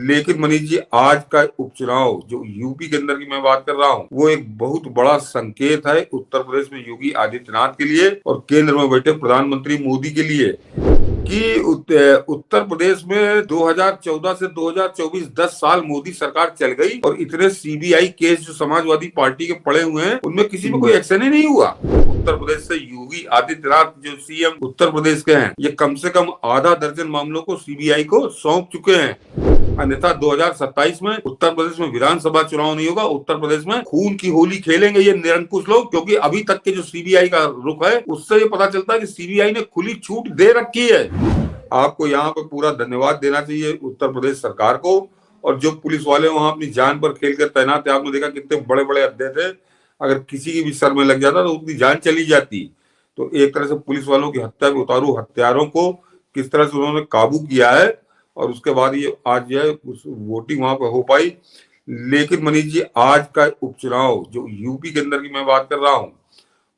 लेकिन मनीष जी, आज का उपचुनाव जो यूपी के अंदर की मैं बात कर रहा हूँ, वो एक बहुत बड़ा संकेत है उत्तर प्रदेश में योगी आदित्यनाथ के लिए और केंद्र में बैठे प्रधानमंत्री मोदी के लिए कि उत्तर प्रदेश में 2014 से 2024 10 साल मोदी सरकार चल गई और इतने सीबीआई केस जो समाजवादी पार्टी के पड़े हुए हैं उनमें किसी में कोई एक्शन ही नहीं हुआ। उत्तर प्रदेश से योगी आदित्यनाथ जो सीएम उत्तर प्रदेश के हैं, ये कम से कम आधा दर्जन मामलों को सीबीआई को सौंप चुके हैं। अन्यथा 2027 में उत्तर प्रदेश में विधानसभा चुनाव नहीं होगा। उत्तर प्रदेश में खून की होली खेलेंगे ये निरंकुश लोग, क्योंकि अभी तक के जो सीबीआई का रुख है उससे ये पता चलता है कि सीबीआई ने खुली छूट दे रखी है। आपको यहाँ पे पूरा धन्यवाद देना चाहिए उत्तर प्रदेश सरकार को, और जो पुलिस वाले वहां अपनी जान पर खेल कर तैनात है। आपने देखा कितने बड़े बड़े अड्डे थे, अगर किसी की भी सर में लग जाता तो उसकी जान चली जाती। तो एक तरह से पुलिस वालों की हत्या के उतारू हत्यारों को किस तरह से उन्होंने काबू किया है, और उसके बाद ये आज जो है वोटिंग वहां पर हो पाई। लेकिन मनीष जी, आज का उपचुनाव जो यूपी के अंदर की मैं बात कर रहा हूँ,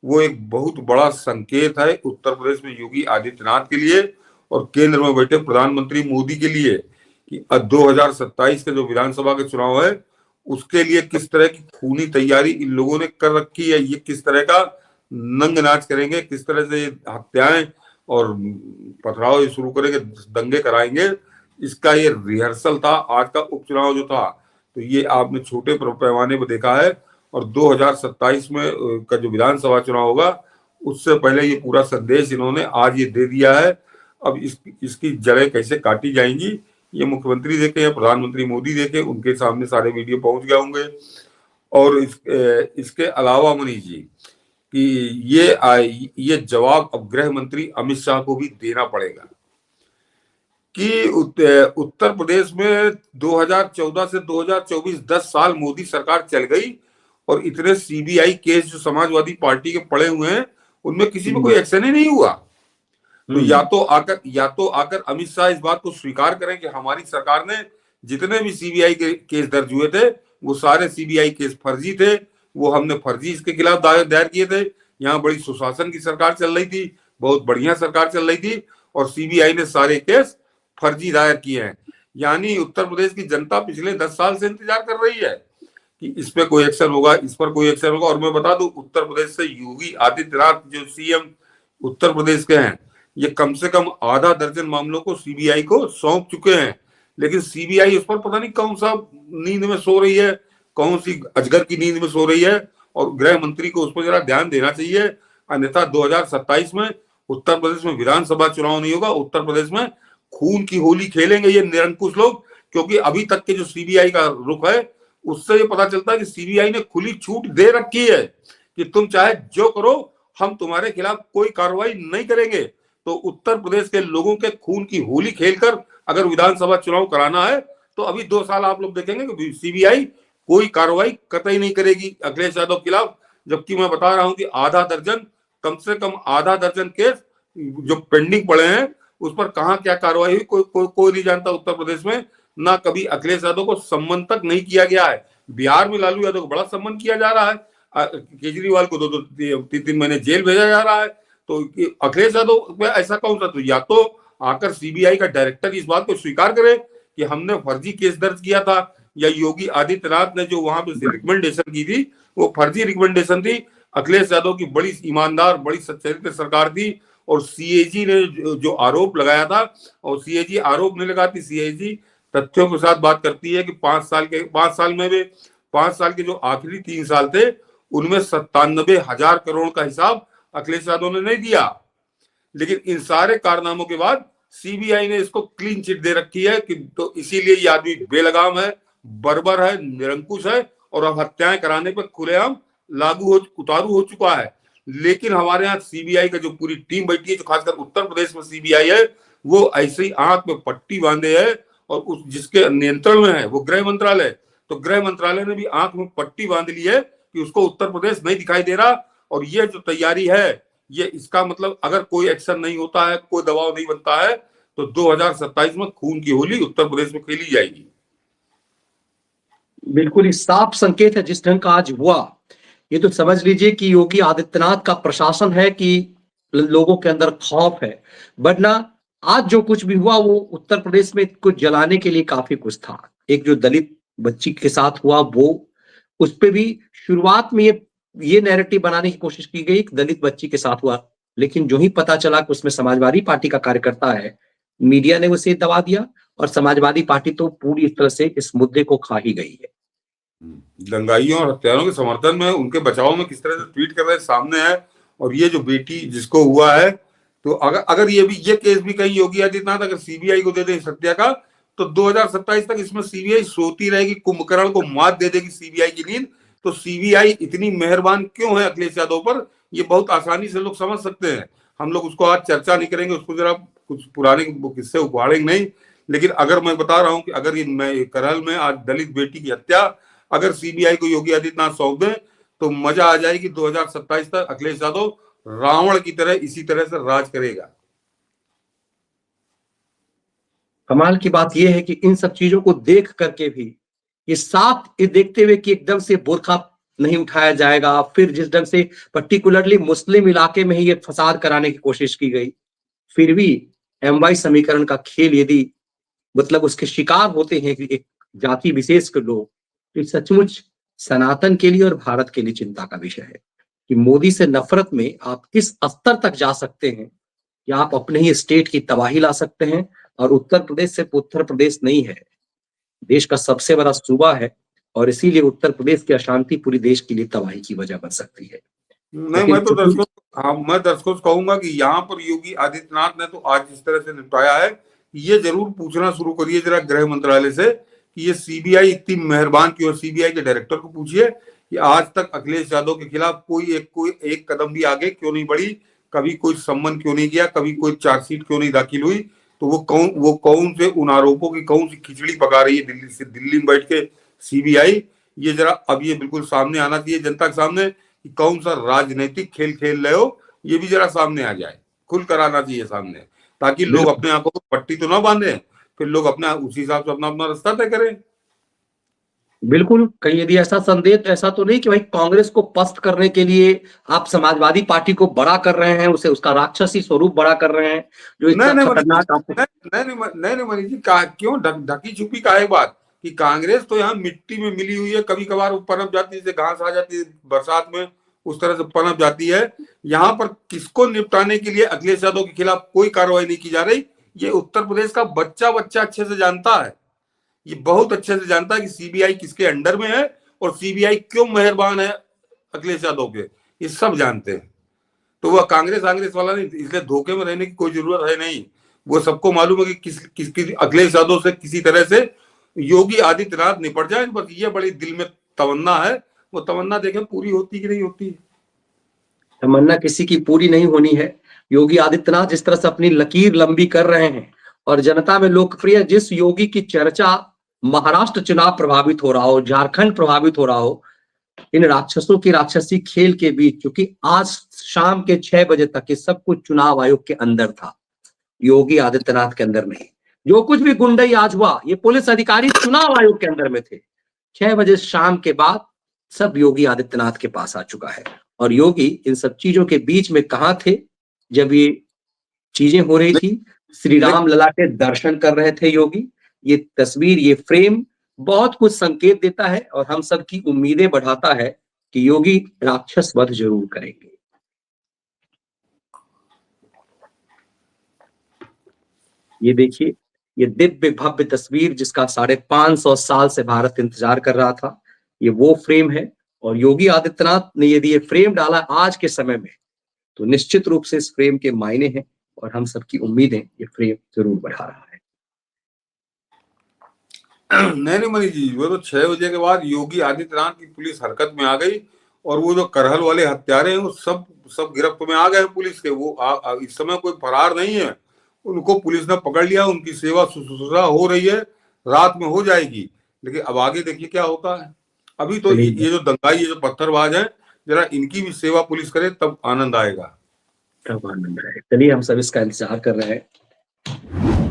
वो एक बहुत बड़ा संकेत है उत्तर प्रदेश में योगी आदित्यनाथ के लिए और केंद्र में बैठे प्रधानमंत्री मोदी के लिए कि 2027 के जो विधानसभा के चुनाव है उसके लिए किस तरह की खूनी तैयारी इन लोगों ने कर रखी है। ये किस तरह का नंग नाच करेंगे, किस तरह से हत्याएं और पथराव शुरू करेंगे, दंगे कराएंगे, इसका ये रिहर्सल था आज का उपचुनाव जो था। तो ये आपने छोटे पैमाने पर देखा है, और 2027 में का जो विधानसभा चुनाव होगा उससे पहले ये पूरा संदेश इन्होंने आज ये दे दिया है। अब इसकी जड़ें कैसे काटी जाएंगी ये मुख्यमंत्री देखे या प्रधानमंत्री मोदी देखे, उनके सामने सारे वीडियो पहुंच गए होंगे। और इसके अलावा मनीष जी कि ये जवाब अब गृह मंत्री अमित शाह को भी देना पड़ेगा कि उत्तर प्रदेश में 2014 से 2024 10 साल मोदी सरकार चल गई और इतने सीबीआई केस जो समाजवादी पार्टी के पड़े हुए हैं उनमें किसी में कोई एक्शन ही नहीं हुआ। तो या तो आकर अमित शाह इस बात को स्वीकार करें कि हमारी सरकार ने जितने भी सीबीआई के केस दर्ज हुए थे वो सारे सीबीआई केस फर्जी थे, वो हमने फर्जी इसके खिलाफ दायर किए थे। यहाँ बड़ी सुशासन की सरकार चल रही थी, बहुत बढ़िया सरकार चल रही थी, और सीबीआई ने सारे केस फर्जी दायर किए हैं। यानी उत्तर प्रदेश की जनता पिछले 10 साल से इंतजार कर रही है कि इस पे कोई एक्शन होगा, इस पर कोई एक्शन होगा। और मैं बता दूं, उत्तर प्रदेश से योगी आदित्यनाथ जो सीएम उत्तर प्रदेश के हैं, ये कम से कम आधा दर्जन मामलों को सीबीआई को सौंप चुके हैं। लेकिन सीबीआई उस पर पता नहीं कौन सा नींद में सो रही है, कौन सी अजगर की नींद में सो रही है, और गृह मंत्री को उस पर जरा ध्यान देना चाहिए। अन्यथा 2027 में उत्तर प्रदेश में विधानसभा चुनाव नहीं होगा। उत्तर प्रदेश में खून की होली खेलेंगे ये निरंकुश लोग, क्योंकि अभी तक के जो सीबीआई का रुख है उससे ये पता चलता है कि सीबीआई ने खुली छूट दे रखी है कि तुम चाहे जो करो, हम तुम्हारे खिलाफ कोई कार्रवाई नहीं करेंगे। तो उत्तर प्रदेश के लोगों के खून की होली खेलकर अगर विधानसभा चुनाव कराना है तो अभी 2 साल आप लोग देखेंगे कि सीबीआई कोई कार्रवाई कतई नहीं करेगी अखिलेश यादव के खिलाफ। जबकि मैं बता रहा हूं कि कम से कम आधा दर्जन केस जो पेंडिंग पड़े हैं उस पर कहां क्या कार्रवाई हुई कोई नहीं जानता उत्तर प्रदेश में। ना कभी अखिलेश यादव को सम्मन तक नहीं किया गया है। बिहार में लालू यादव को बड़ा सम्मन किया जा रहा है, केजरीवाल को 2-3 महीने जेल भेजा जा रहा है। तो अखिलेश यादव ऐसा कौन सा, तो या तो आकर सीबीआई का डायरेक्टर इस बात को स्वीकार करे कि हमने फर्जी केस दर्ज किया था, या योगी आदित्यनाथ ने जो वहां पे रिकमेंडेशन की थी वो फर्जी रिकमेंडेशन थी। अखिलेश यादव की बड़ी ईमानदार बड़ी सच्चरित्र सरकार थी, और सीएजी ने जो आरोप लगाया था, और सीएजी आरोप नहीं लगाती, सीएजी तथ्यों के साथ बात करती है कि 5 साल के जो आखिरी 3 साल थे उनमें 97,000 करोड़ का हिसाब अखिलेश यादव ने नहीं दिया। लेकिन इन सारे कारनामों के बाद सीबीआई ने इसको क्लीन चिट दे रखी है कि तो इसीलिए ये आदमी बेलगाम है, बर्बर है, निरंकुश है, और अब हत्याएं कराने पर खुलेआम उतारू हो चुका है। लेकिन हमारे यहाँ सीबीआई का जो पूरी टीम बैठी है, जो खासकर उत्तर प्रदेश में सीबीआई है, वो ऐसे ही आंख में पट्टी बांधे है, और उस जिसके नियंत्रण में है वो गृह मंत्रालय। तो गृह मंत्रालय ने भी आंख में पट्टी बांध ली है कि उसको उत्तर प्रदेश नहीं दिखाई दे रहा। और ये जो तैयारी है, ये इसका मतलब अगर कोई एक्शन नहीं होता है, कोई दबाव नहीं बनता है, तो 2027 में खून की होली उत्तर प्रदेश में खेली जाएगी। बिल्कुल ही साफ संकेत है जिस ढंग का आज हुआ। ये तो समझ लीजिए कि योगी आदित्यनाथ का प्रशासन है कि लोगों के अंदर खौफ है, वरना आज जो कुछ भी हुआ वो उत्तर प्रदेश में कुछ जलाने के लिए काफी कुछ था। एक जो दलित बच्ची के साथ हुआ वो, उस पे भी शुरुआत में ये नैरेटिव बनाने की कोशिश की गई कि दलित बच्ची के साथ हुआ, लेकिन जो ही पता चला कि उसमें समाजवादी पार्टी का कार्यकर्ता है, मीडिया ने उसे दबा दिया और समाजवादी पार्टी तो पूरी तरह से इस मुद्दे को खा ही गई है। दंगाइयों और हत्यारों के समर्थन में, उनके बचाव में किस तरह से ट्वीट कर रहे सामने है। और ये जो बेटी जिसको हुआ है, तो अगर ये केस भी कहीं योगी आदित्यनाथ अगर सीबीआई को दे दे इस हत्या का, तो 2027 तक इसमें सीबीआई सोती रहेगी, कुंभकर्ण को मात दे देगी सीबीआई की नींद। तो सीबीआई इतनी मेहरबान क्यों है अखिलेश यादव पर, ये बहुत आसानी से लोग समझ सकते हैं। हम लोग उसको आज चर्चा नहीं करेंगे, उसको जरा कुछ पुराने किस्से उखाड़ेंगे नहीं। लेकिन अगर मैं बता रहा हूं कि अगर ये करहल में आज दलित बेटी की हत्या अगर सीबीआई को योगी आदित्यनाथ सौंप दें, तो मजा आ जाएगी। 2027 तक अखिलेश यादव रावण की तरह इसी तरह से राज करेगा। कमाल की बात यह है कि इन सब चीजों को देख करके भी ये साफ ये देखते हुए कि एकदम से बुर्का नहीं उठाया जाएगा, फिर जिस ढंग से पर्टिकुलरली मुस्लिम इलाके में ही ये फसाद कराने की कोशिश की गई, फिर भी एमवाई समीकरण का खेल यदि मतलब उसके शिकार होते हैं कि एक जाति विशेष के लोग, तो सचमुच सनातन के लिए और भारत के लिए चिंता का विषय है कि मोदी से नफरत में आप किस स्तर तक जा सकते हैं कि आप अपने ही स्टेट की तबाही ला सकते हैं। और उत्तर प्रदेश सिर्फ उत्तर प्रदेश नहीं है, देश का सबसे बड़ा सूबा है, और इसीलिए उत्तर प्रदेश की अशांति पूरी देश के लिए तबाही की वजह बन सकती है। नहीं, लेकिन मैं दर्शकों से कहूंगा कि यहाँ पर योगी आदित्यनाथ ने तो आज जिस तरह से निपटाया है, ये जरूर पूछना शुरू करिए जरा गृह मंत्रालय से कि ये सीबीआई इतनी मेहरबान क्यों। सीबीआई के डायरेक्टर को पूछिए कि आज तक अखिलेश यादव के खिलाफ कोई एक कदम भी आगे क्यों नहीं बढ़ी, कभी कोई सम्मन क्यों नहीं किया, कभी कोई चार्जशीट क्यों नहीं दाखिल हुई। तो वो कौन से उन आरोपों की कौन सी खिचड़ी पका रही है दिल्ली में बैठ के सीबीआई। ये जरा अब ये बिल्कुल सामने आना चाहिए जनता के सामने कि कौन सा राजनीतिक खेल खेल रहे हो, ये भी जरा सामने आ जाए, खुल कर आना चाहिए सामने, ताकि लोग अपने आंखों को पट्टी तो ना बांधे, फिर लोग अपना उसी हिसाब से अपना अपना रास्ता तय करें। बिल्कुल, कहीं यदि ऐसा संदेह तो ऐसा तो नहीं कि भाई कांग्रेस को पस्त करने के लिए आप समाजवादी पार्टी को बड़ा कर रहे हैं, उसे उसका राक्षसी स्वरूप बड़ा कर रहे हैं, जो इतना खतरनाक आपको। नहीं मनीष जी, क्यों ढकी छुपी का है बात कि कांग्रेस तो यहाँ मिट्टी में मिली हुई है, कभी कभार वो पनप जाती है, जैसे घास आ जाती है बरसात में, उस तरह से पनप जाती है। यहाँ पर किसको निपटाने के लिए अखिलेश यादव के खिलाफ कोई कार्रवाई नहीं की जा रही, ये उत्तर प्रदेश का बच्चा अच्छे से जानता है। ये बहुत अच्छे से जानता है कि सीबीआई किसके अंडर में है और सीबीआई क्यों मेहरबान है अखिलेश यादव के, ये सब जानते हैं। तो वह कांग्रेस वाला नहीं, इसलिए धोखे में रहने की कोई जरूरत है नहीं। वो सबको मालूम है कि किस अखिलेश यादव से किसी तरह से योगी आदित्यनाथ निपट जाए। बस ये बड़ी दिल में तमन्ना है, वो तमन्ना देखें पूरी होती कि नहीं होती। तमन्ना किसी की पूरी नहीं होनी है। योगी आदित्यनाथ जिस तरह से अपनी लकीर लंबी कर रहे हैं और जनता में लोकप्रिय जिस योगी की चर्चा, महाराष्ट्र चुनाव प्रभावित हो रहा हो, झारखंड प्रभावित हो रहा हो, इन राक्षसों की राक्षसी खेल के बीच, क्योंकि आज शाम के 6 बजे तक ये सब कुछ चुनाव आयोग के अंदर था, योगी आदित्यनाथ के अंदर नहीं। जो कुछ भी गुंडई आज हुआ, ये पुलिस अधिकारी चुनाव आयोग के अंदर में थे। 6 बजे शाम के बाद सब योगी आदित्यनाथ के पास आ चुका है। और योगी इन सब चीजों के बीच में कहां थे जब ये चीजें हो रही थी? श्री राम लला के दर्शन कर रहे थे योगी। ये तस्वीर, ये फ्रेम बहुत कुछ संकेत देता है और हम सब की उम्मीदें बढ़ाता है कि योगी राक्षस वध जरूर करेंगे। ये देखिए, ये दिव्य भव्य तस्वीर जिसका 550 साल से भारत इंतजार कर रहा था, ये वो फ्रेम है। और योगी आदित्यनाथ ने यदि ये फ्रेम डाला आज के समय में, तो निश्चित रूप से इस फ्रेम के मायने हैं और हम सबकी उम्मीदें ये फ्रेम जरूर बढ़ा रहा है। नहीं मनीष जी, वो तो 6 बजे के बाद योगी आदित्यनाथ की पुलिस हरकत में आ गई और वो जो करहल वाले हत्यारे हैं वो सब गिरफ्त में आ गए पुलिस के। वो इस समय कोई फरार नहीं है, उनको पुलिस ने पकड़ लिया, उनकी सेवा शुश्रूषा हो रही है, रात में हो जाएगी। लेकिन अब आगे देखिए क्या होता है। अभी तो ये जो दंगाई, ये जो पत्थरबाज है, जरा इनकी भी सेवा पुलिस करे तब आनंद आएगा। तब आनंद आएगा। चलिए, हम सब इसका इंतजार कर रहे हैं।